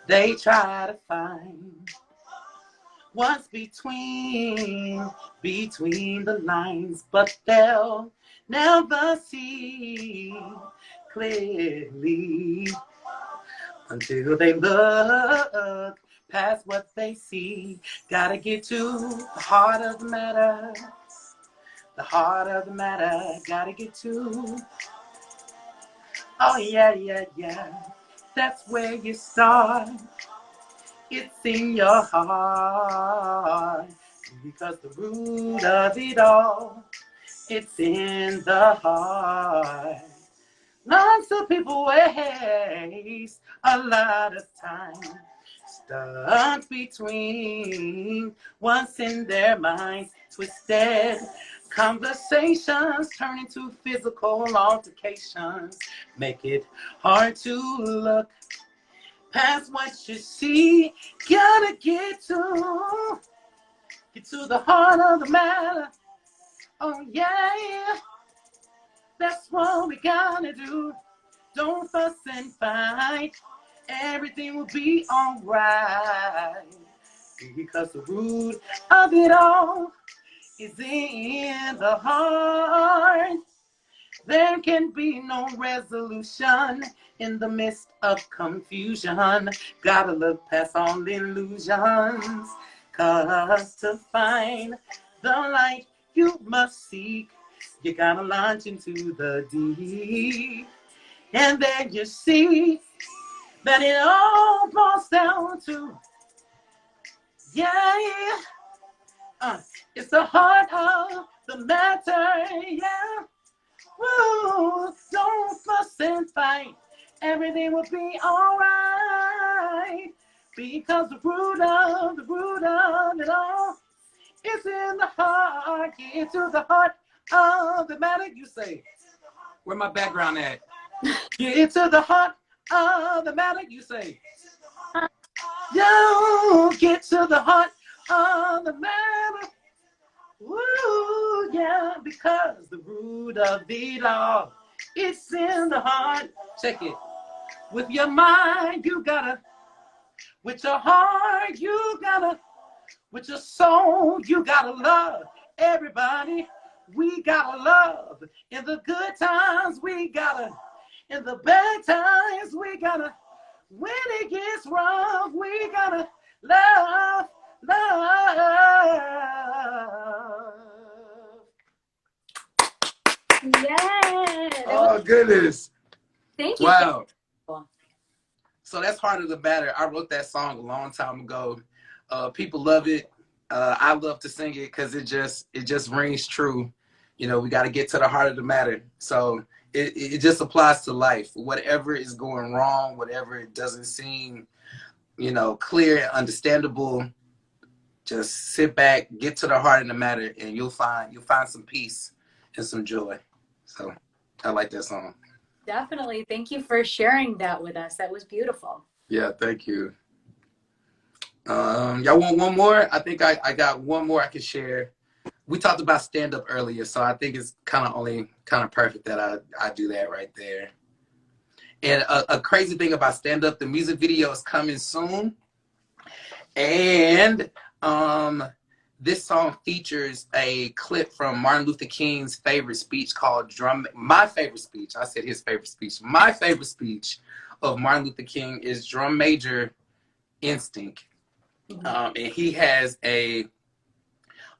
they try to find what's between the lines, but they'll never see clearly until they look past what they see. Gotta get to the heart of the matter. The heart of the matter. Gotta get to. Oh yeah, yeah, yeah. That's where you start. It's in your heart. Because the root of it all, it's in the heart. Lots of people waste a lot of time stuck between what's in their minds. Twisted conversations turn into physical altercations. Make it hard to look past what you see. Gotta get to the heart of the matter. Oh yeah. That's what we gotta do. Don't fuss and fight. Everything will be alright. Because the root of it all is in the heart. There can be no resolution in the midst of confusion. Gotta look past all illusions. 'Cause to find the light you must seek, you gotta launch into the deep. And then you see that it all boils down to, yeah, it's the heart of the matter, yeah. Woo, don't fuss and fight. Everything will be alright. Because the root of it all is in the heart. Get to the heart of the matter, you say. Where my background at? Get to the heart of the matter, you say. Yo, get to the heart of the matter. Woo, yeah, because the root of it all, it's in the heart. Check it. With your mind, you gotta. With your heart, you gotta. With your soul, you gotta love everybody. We gotta love. In the good times, we gotta. In the bad times, we gotta. When it gets rough, we gotta love. Yeah. Oh, goodness. Thank you. Wow. So that's Heart of the Matter. I wrote that song a long time ago. People love it. I love to sing it because it just rings true. You know, we got to get to the heart of the matter. So it just applies to life. Whatever is going wrong, whatever it doesn't seem, clear and understandable, just sit back, get to the heart of the matter, and you'll find some peace and some joy. So I like that song. Definitely. Thank you for sharing that with us. That was beautiful. Yeah, thank you. Y'all want one more? I think I got one more I can share. We talked about stand-up earlier, so I think it's kind of perfect that I do that right there. And a crazy thing about stand-up, the music video is coming soon. And this song features a clip from Martin Luther King's favorite speech called My favorite speech. I said his favorite speech. My favorite speech of Martin Luther King is Drum Major Instinct. And he has a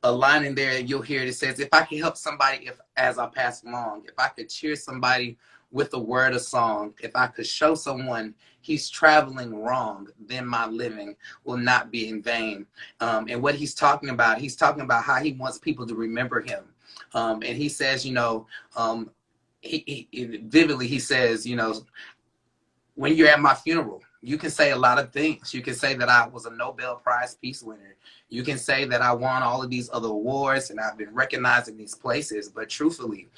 line in there, you'll hear it says, if I could help somebody as I pass along, if I could cheer somebody with a word of song, if I could show someone he's traveling wrong, then my living will not be in vain. And what he's talking about how he wants people to remember him. And he says, he vividly, he says, when you're at my funeral, You can say a lot of things. You can say that I was a Nobel Prize peace winner. You can say that I won all of these other awards and I've been recognized in these places. But truthfully,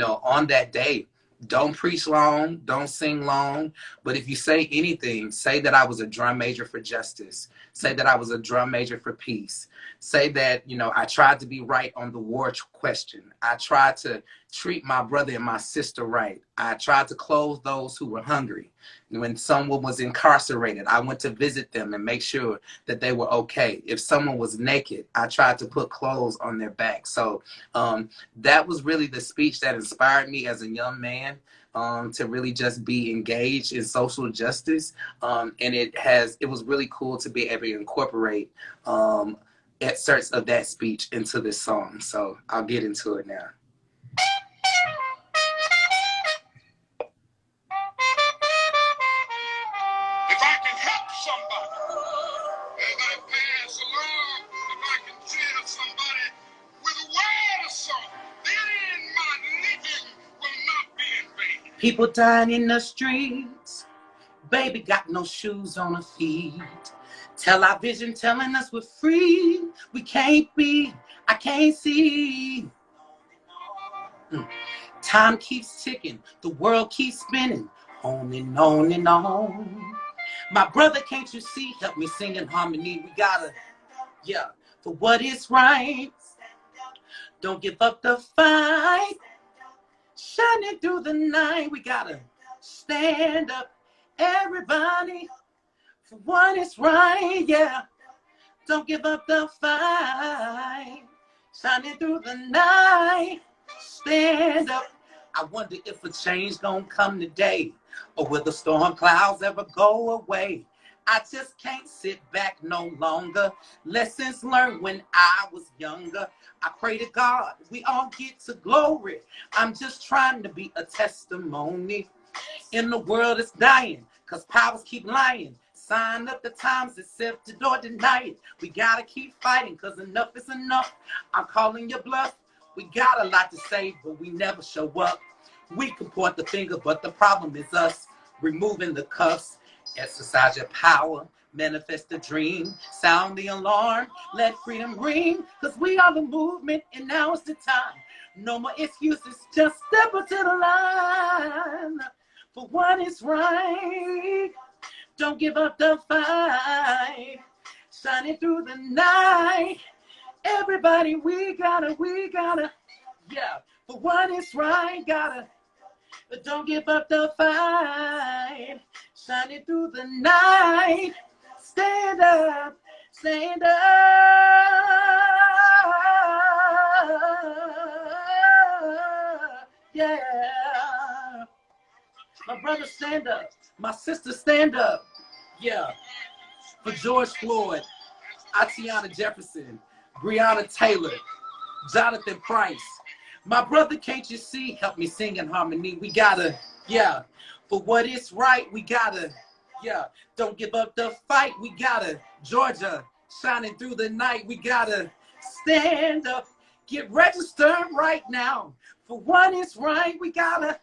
on that day, don't preach long, don't sing long. But if you say anything, say that I was a drum major for justice. Say that I was a drum major for peace. Say that, I tried to be right on the war question. I tried to treat my brother and my sister right. I tried to clothe those who were hungry. When someone was incarcerated, I went to visit them and make sure that they were okay. If someone was naked, I tried to put clothes on their back. So that was really the speech that inspired me as a young man to really just be engaged in social justice. And it was really cool to be able to incorporate excerpts of that speech into this song. So I'll get into it now. If I can help somebody, as I pass along, if I can tell somebody with a word or song, then my living will not be in vain. People dying in the streets, baby got no shoes on her feet. Tell our vision telling us we're free. We can't be, I can't see. Time keeps ticking, the world keeps spinning, on and on and on. My brother, can't you see? Help me sing in harmony. We gotta, for what is right. Don't give up the fight. Shining through the night, we gotta stand up, everybody, for what is right, Don't give up the fight. Shining through the night, stand up. I wonder if a change gonna come today, or will the storm clouds ever go away? I just can't sit back no longer. Lessons learned when I was younger. I pray to God we all get to glory. I'm just trying to be a testimony in the world that's dying, cause powers keep lying. Sign up the times, accepted or denied. We gotta keep fighting, cause enough is enough. I'm calling your bluff. We got a lot to say, but we never show up. We can point the finger, but the problem is us. Removing the cuffs, exercise your power, manifest the dream, sound the alarm, let freedom ring, cause we are the movement and now is the time. No more excuses, just step into the line for what is right. Don't give up the fight, shining through the night. Everybody, we gotta, for what is right, gotta. Don't give up the fight, shining through the night. Stand up, stand up. Yeah. My brother, stand up. My sister, stand up. Yeah. For George Floyd, Atiana Jefferson, Breonna Taylor, Jonathan Price. My brother, can't you see? Help me sing in harmony. We gotta, for what is right, we gotta, don't give up the fight. We gotta, Georgia, shining through the night. We gotta stand up, get registered right now. For what is right, we gotta,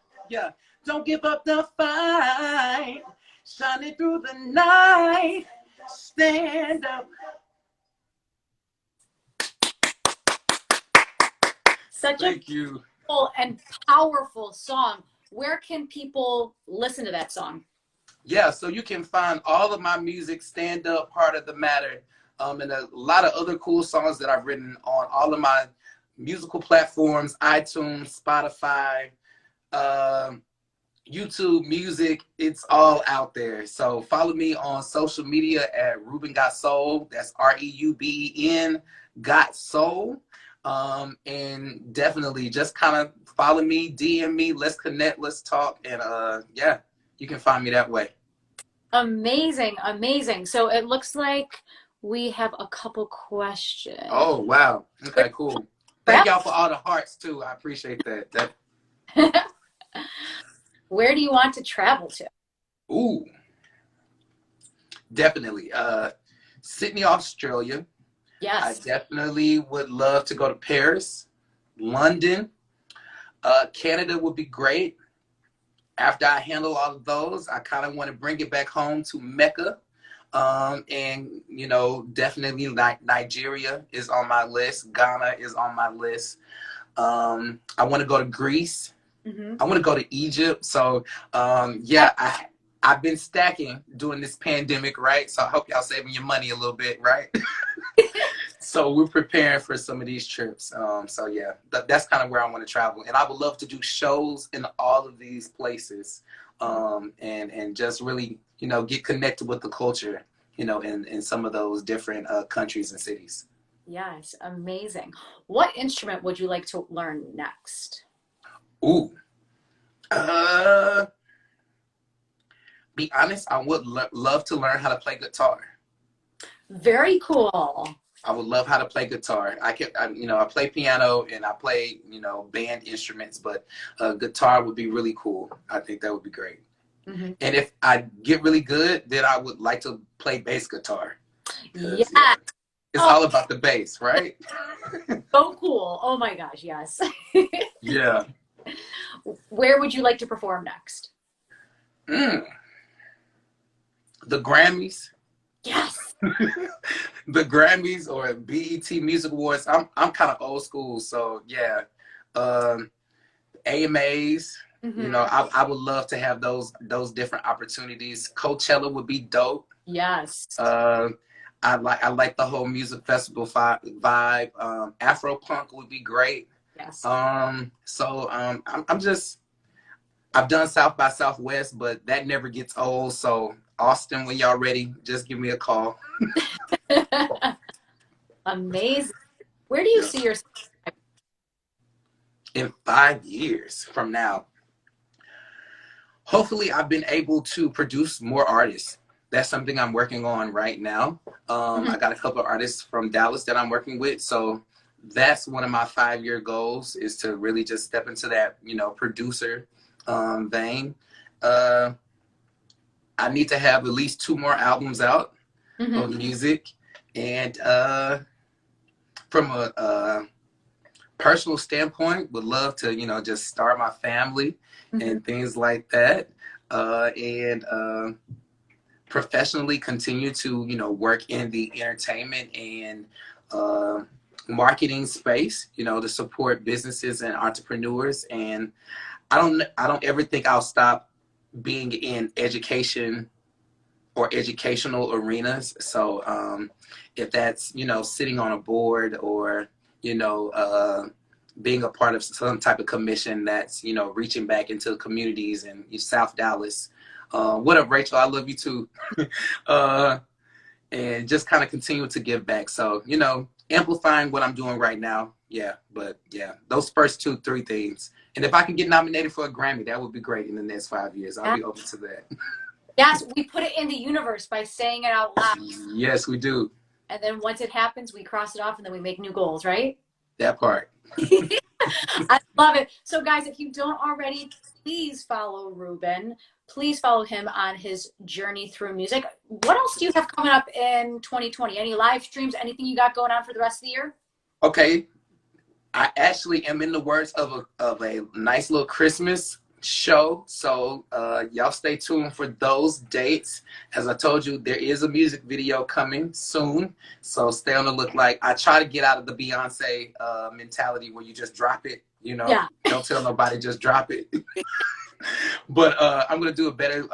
don't give up the fight. Shining through the night, stand up. Thank you. Full and powerful song. Where can people listen to that song? So you can find all of my music, Stand Up, Part of the Matter, and a lot of other cool songs that I've written on all of my musical platforms, iTunes, Spotify, YouTube Music. It's all out there. So follow me on social media at Reuben Got Soul. That's REUBEN Got Soul. And definitely just kind of follow me, DM me, let's connect, let's talk, and you can find me that way. Amazing. So it looks like we have a couple questions. Oh, wow. Okay, cool. Thank y'all for all the hearts too. I appreciate that. Where do you want to travel to? Ooh, definitely. Sydney, Australia. Yes. I definitely would love to go to Paris, London. Canada would be great. after I handle all of those, I kind of want to bring it back home to Mecca. And, you know, definitely Nigeria is on my list. Ghana is on my list. I want to go to Greece. I want to go to Egypt. So, yeah, I've been stacking during this pandemic, right? So I hope y'all saving your money a little bit, right? So we're preparing for some of these trips. So yeah, that's kind of where I want to travel. And I would love to do shows in all of these places, and just really, you know, get connected with the culture, you know, in some of those different countries and cities. Yes, amazing. What instrument would you like to learn next? Ooh, be honest, I would love to learn how to play guitar. Very cool. I would love how to play guitar. You know, I play piano and I play, you know, band instruments, but guitar would be really cool. I think that would be great. And if I get really good, then I would like to play bass guitar. Yeah. It's all about the bass, right? So cool. Oh my gosh, yes. Yeah. Where would you like to perform next? The Grammys. Yes. The Grammys or BET Music Awards. I'm kind of old school, so yeah. AMAs. You know, I would love to have those different opportunities. Coachella would be dope. Yes. I like the whole music festival vibe. Afro punk would be great. Yes. I've done South by Southwest, but that never gets old. So Austin, when y'all ready, just give me a call. Amazing. Where do you see yourself in 5 years from now? Hopefully I've been able to produce more artists. That's something I'm working on right now. I got a couple of artists from Dallas that I'm working with. So that's one of my 5-year goals, is to really just step into that, you know, producer vein. I need to have at least 2 more albums out of music. And from a personal standpoint, would love to, you know, just start my family and things like that. And professionally continue to, you know, work in the entertainment and marketing space, you know, to support businesses and entrepreneurs. And I don't ever think I'll stop being in education or educational arenas. So if that's, you know, sitting on a board or, you know, being a part of some type of commission that's, you know, reaching back into communities in South Dallas. What up, Rachel? I love you too. And just kind of continue to give back. So, you know, amplifying what I'm doing right now. Yeah, but yeah, those first 2-3 things. And if I can get nominated for a Grammy, that would be great in the next 5 years. I'll be open to that. Yes, we put it in the universe by saying it out loud. Yes, we do. And then once it happens, we cross it off and then we make new goals, right? That part. I love it. So guys, if you don't already, please follow Reuben. Please follow him on his journey through music. What else do you have coming up in 2020? Any live streams, anything you got going on for the rest of the year? Okay. I actually am in the works of a nice little Christmas show. So y'all stay tuned for those dates. As I told you, there is a music video coming soon. So stay on the look. Like, I try to get out of the Beyonce mentality where you just drop it, you know, don't tell nobody, just drop it. But I'm going to do a better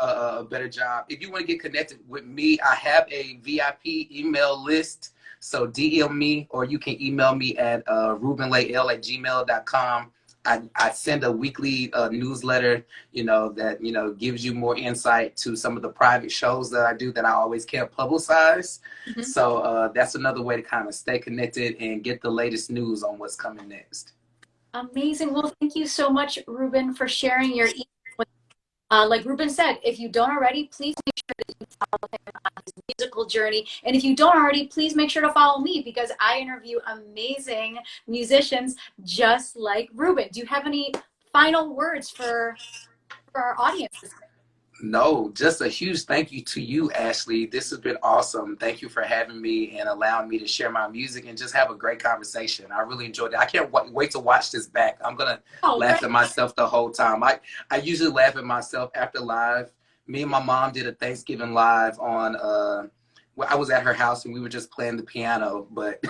job. If you want to get connected with me, I have a VIP email list. So DM me, or you can email me at ReubenLael@gmail.com. I send a weekly newsletter, you know, that, you know, gives you more insight to some of the private shows that I do that I always can't publicize. So that's another way to kind of stay connected and get the latest news on what's coming next. Amazing. Well, thank you so much, Reuben, for sharing your like Reuben said, if you don't already, please make sure that you follow him on his musical journey. And if you don't already, please make sure to follow me, because I interview amazing musicians just like Reuben. Do you have any final words for our audience? No, just a huge thank you to you, Ashley. This has been awesome. Thank you for having me and allowing me to share my music and just have a great conversation. I really enjoyed it. I can't wait to watch this back. I'm going to laugh at myself the whole time. I usually laugh at myself after live. Me and my mom did a Thanksgiving live on, I was at her house and we were just playing the piano, but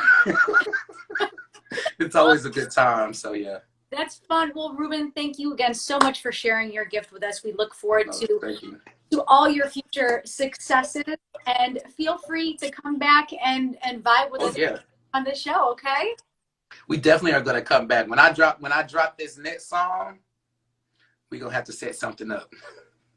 it's always a good time. So, yeah. That's fun. Well, Reuben, thank you again so much for sharing your gift with us. We look forward to all your future successes, and feel free to come back and vibe with us on the show. Okay. We definitely are going to come back. When I drop this next song, we're going to have to set something up.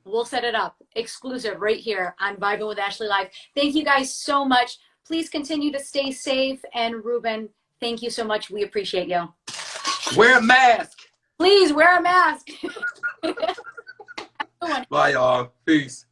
We'll set it up exclusive right here on Vibin with Ashley Live. Thank you guys so much. Please continue to stay safe. And Reuben, thank you so much. We appreciate you. Wear a mask. Please wear a mask. Bye, y'all. Peace.